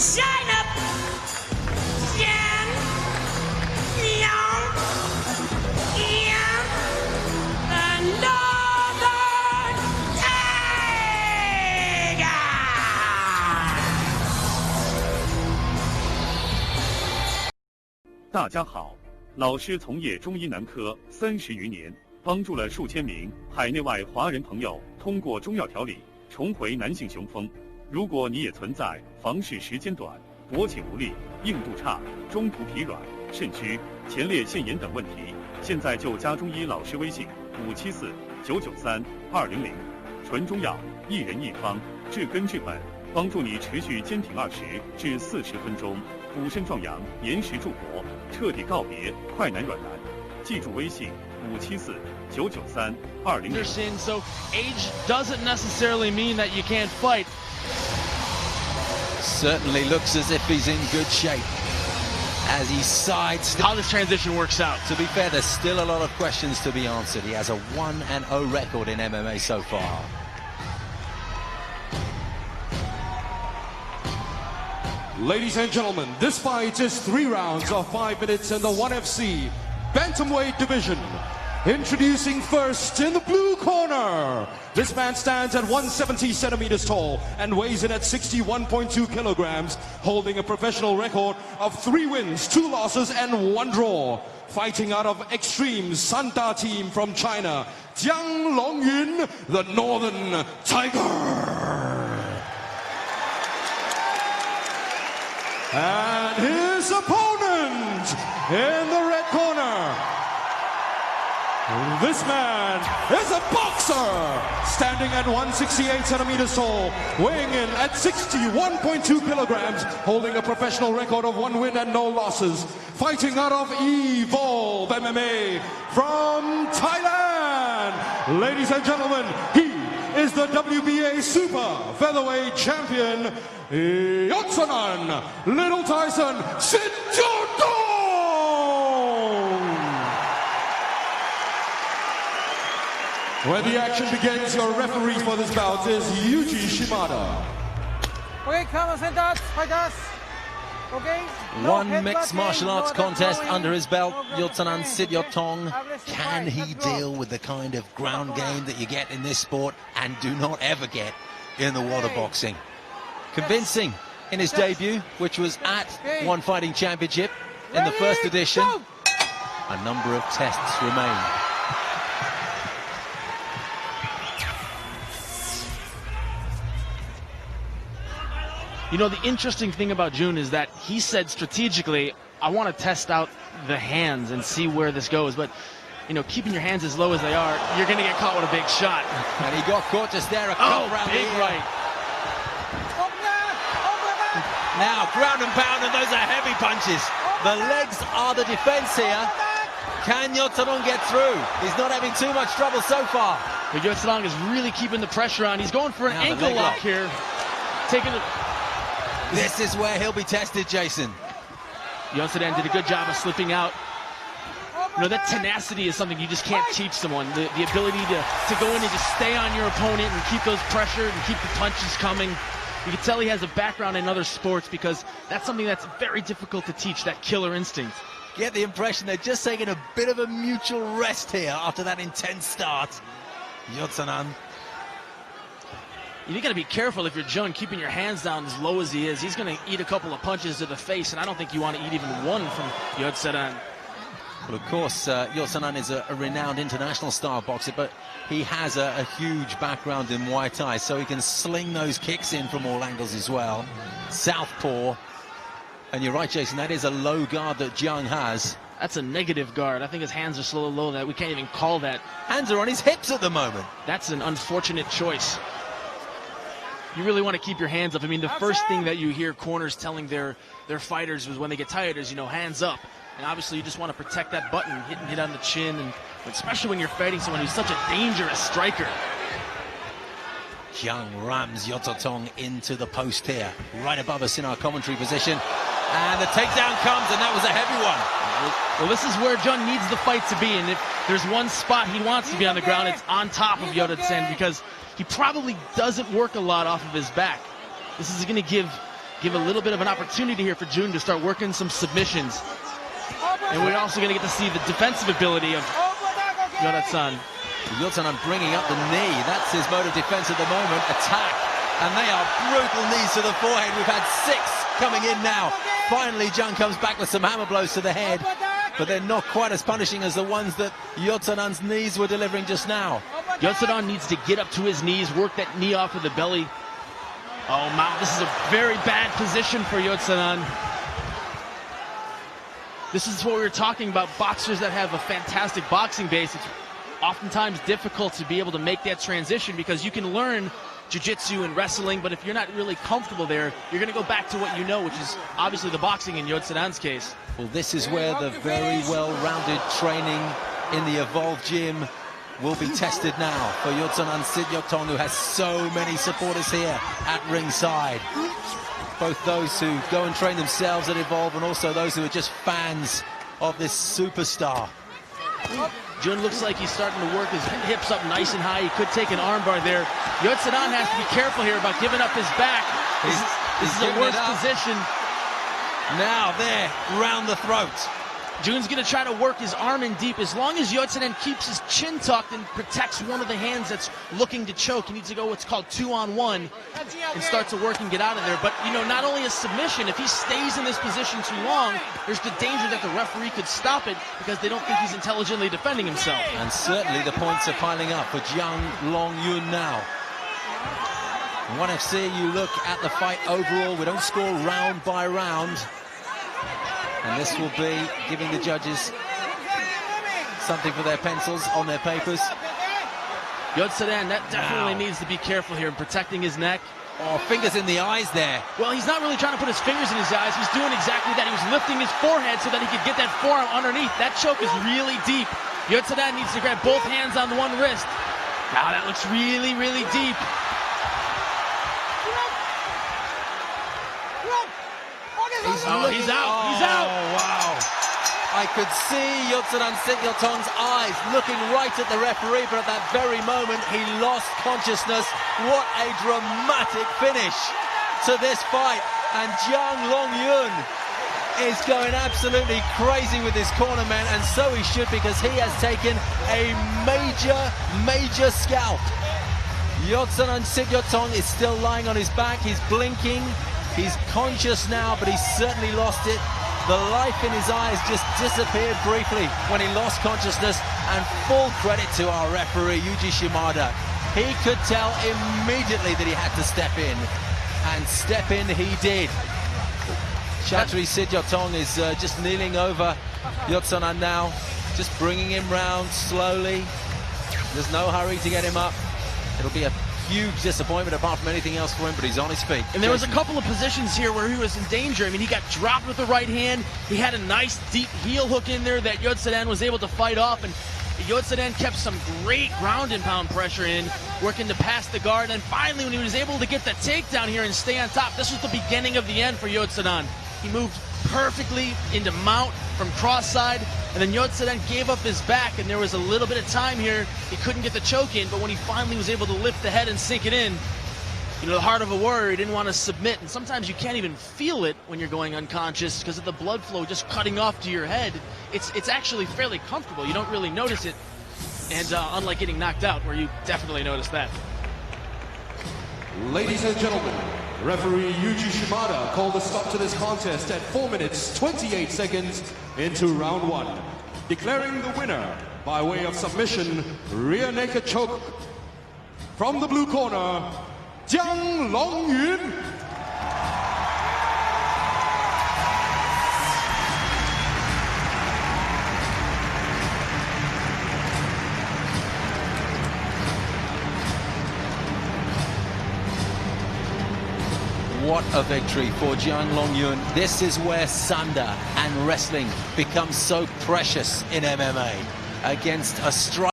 shine up. Northern Tiger. 大家好，老师从业中医男科30余年，帮助了数千名海内外华人朋友通过中药调理重回男性雄风。如果你也存在房事时间短、勃起无力、硬度差、中途疲软、肾虚、前列腺炎等问题，现在就加中医老师微信574-993-200，纯中药，一人一方，治根治本，帮助你持续坚挺20至40分钟，补肾壮阳，延时助勃，彻底告别快男软男。记住微信574-993-200。 So age doesn't necessarily mean that you can't fight. Certainly looks as if he's in good shape as he sides. How this transition works out. To be fair, there's still a lot of questions to be answered. He has a 1-0 record in MMA so far. Ladies and gentlemen, this fight is 3 rounds of 5 minutes in the 1FC Bantamweight division. Introducing first in the blue corner. This man stands at 170 centimeters tall and weighs in at 61.2 kilograms, holding a professional record of 3 wins, 2 losses and 1 draw. Fighting out of Extreme Santa team from China,姜龙云, the Northern Tiger. And his opponent in the red corner. This man is a boxer, standing at 168 centimeters tall, weighing in at 61.2 kilograms, holding a professional record of 1 win and no losses, fighting out of Evolve MMA from Thailand. Ladies and gentlemen, he is the WBA Super Featherweight Champion, Yotsunan Little Tyson Shinjodong. When the action begins, your referee for this bout is Yuji Shimada. Okay, come on, fighters. Okay. One mixed martial arts contest under his belt. Yotsunan Sityotong. Can he deal with the kind of ground game that you get in this sport and do not ever get in the water boxing? Convincing in his debut, which was at One Fighting Championship in the first edition. A number of tests remain. You know, the interesting thing about Jun is that he said strategically, I want to test out the hands and see where this goes. But, you know, keeping your hands as low as they are, you're going to get caught with a big shot. And he got caught just there, a cut round big the ear. right. Now, ground and pound, and those are heavy punches. The legs are the defense here. Can Yotsunan get through? He's not having too much trouble so far. But Yotsunan is really keeping the pressure on. He's going for an ankle lock here. Taking the... This is where he'll be tested, Jason. Yotsunan did a good job of slipping out. You know, that tenacity is something you just can't teach someone. The ability to go in and just stay on your opponent and keep those pressure and keep the punches coming. You can tell he has a background in other sports because that's something that's very difficult to teach, that killer instinct. Get the impression they're just taking a bit of a mutual rest here after that intense start. Yotsunan. You got to be careful if you're Jun, keeping your hands down as low as he is. He's going to eat a couple of punches to the face, and I don't think you want to eat even one from Yotsunan. Well, of course, Yotsunan is a renowned international style boxer, but he has a huge background in Muay Thai, so he can sling those kicks in from all angles as well. Southpaw. And you're right, Jason, that is a low guard that Jiang has. That's a negative guard. I think his hands are so low that we can't even call that. Hands are on his hips at the moment. That's an unfortunate choice. You really want to keep your hands up. I mean, the first thing that you hear corners telling their fighters was when they get tired is, you know, hands up. And obviously you just want to protect that button, hit on the chin, and especially when you're fighting someone who's such a dangerous striker. Jiang rams Yotsunan into the post here, right above us in our commentary position. And the takedown comes, and that was a heavy one. Well, this is where Jun needs the fight to be, and if there's one spot he wants to be on the ground, it's on top of Yotsunan, because he probably doesn't work a lot off of his back. This is going to give give a little bit of an opportunity here for Jun to start working some submissions. And we're also going to get to see the defensive ability of Yoda-san. Yoda-san bringing up the knee. That's his mode of defense at the moment. Attack. And they are brutal knees to the forehead. We've had 6 coming in now. Finally, Jun comes back with some hammer blows to the head. But they're not quite as punishing as the ones that Yoda-san's knees were delivering just now. Yoda-san needs to get up to his knees, work that knee off of the belly. Oh, Mount, this is a very bad position for Yoda-san. This is what we were talking about, boxers that have a fantastic boxing base. It's oftentimes difficult to be able to make that transition because you can learn jiu-jitsu and wrestling, but if you're not really comfortable there, you're going to go back to what you know, which is obviously the boxing in Yoda-san's case. Well, this is where the very well-rounded training in the Evolve gym will be tested now for Yoda-san Sit-Yot-Tong, who has so many supporters here at ringside. Both those who go and train themselves at Evolve and also those who are just fans of this superstar. Jun looks like he's starting to work his hips up nice and high. He could take an armbar there. Yoda-san has to be careful here about giving up his back. This is a worse position. Now there, round the throat. Jun's going to try to work his arm in deep. As long as Yoda-san keeps his chin tucked and protects one of the hands that's looking to choke, he needs to go what's called 2-on-1 and start to work and get out of there. But, you know, not only a submission, if he stays in this position too long, there's the danger that the referee could stop it because they don't think he's intelligently defending himself. And certainly the points are piling up for Jiang Long-Yun now. In 1FC, you look at the fight overall. We don't score round by round. And this will be giving the judges something for their pencils on their papers. Yoda-san, that definitely needs to be careful here in protecting his neck. Oh, fingers in the eyes there. Well, he's not really trying to put his fingers in his eyes. He's doing exactly that. He was lifting his forehead so that he could get that forearm underneath. That choke is really deep. Yoda-san needs to grab both hands on the one wrist. Wow, that looks really, really deep. He's out. He's out. Oh, wow. I could see Yoda-san Sit-Yot-Tong's eyes looking right at the referee, but at that very moment, he lost consciousness. What a dramatic finish to this fight. And Jiang Long-Yun is going absolutely crazy with his corner man, and so he should, because he has taken a major scalp. Yoda-san Sit-Yot-Tong is still lying on his back. He's blinking. He's conscious now, but he's certainly lost it. The life in his eyes just disappeared briefly when he lost consciousness, and full credit to our referee, Yuji Shimada. He could tell immediately that he had to step in, and step in he did. Chatri Sit-Yot-Tong is just kneeling over Yoda-san now, just bringing him round slowly. There's no hurry to get him up. It'll be a huge disappointment apart from anything else for him, but he's on his feet. And there was a couple of positions here where he was in danger. I mean, he got dropped with the right hand. He had a nice deep heel hook in there that Yoda-san was able to fight off, and Yoda-san kept some great ground and pound pressure in, working to pass the guard. And finally, when he was able to get the takedown here and stay on top, this was the beginning of the end for Yoda-san. He moved perfectly into mount from cross side, and then Yoda-san gave up his back, and there was a little bit of time here. He couldn't get the choke in, but when he finally was able to lift the head and sink it in, you know, the heart of a warrior, he didn't want to submit. And sometimes you can't even feel it when you're going unconscious because of the blood flow just cutting off to your head. It's actually fairly comfortable. You don't really notice it, and unlike getting knocked out, where you definitely notice that. Ladies and gentlemen, referee Yuji Shimada called a stop to this contest at 4 minutes 28 seconds into round 1, declaring the winner by way of submission, rear naked choke, from the blue corner, Jiang Long-Yun. What a victory for Jiang Long-Yun. This is where Sanda and wrestling becomes so precious in MMA. Against a striker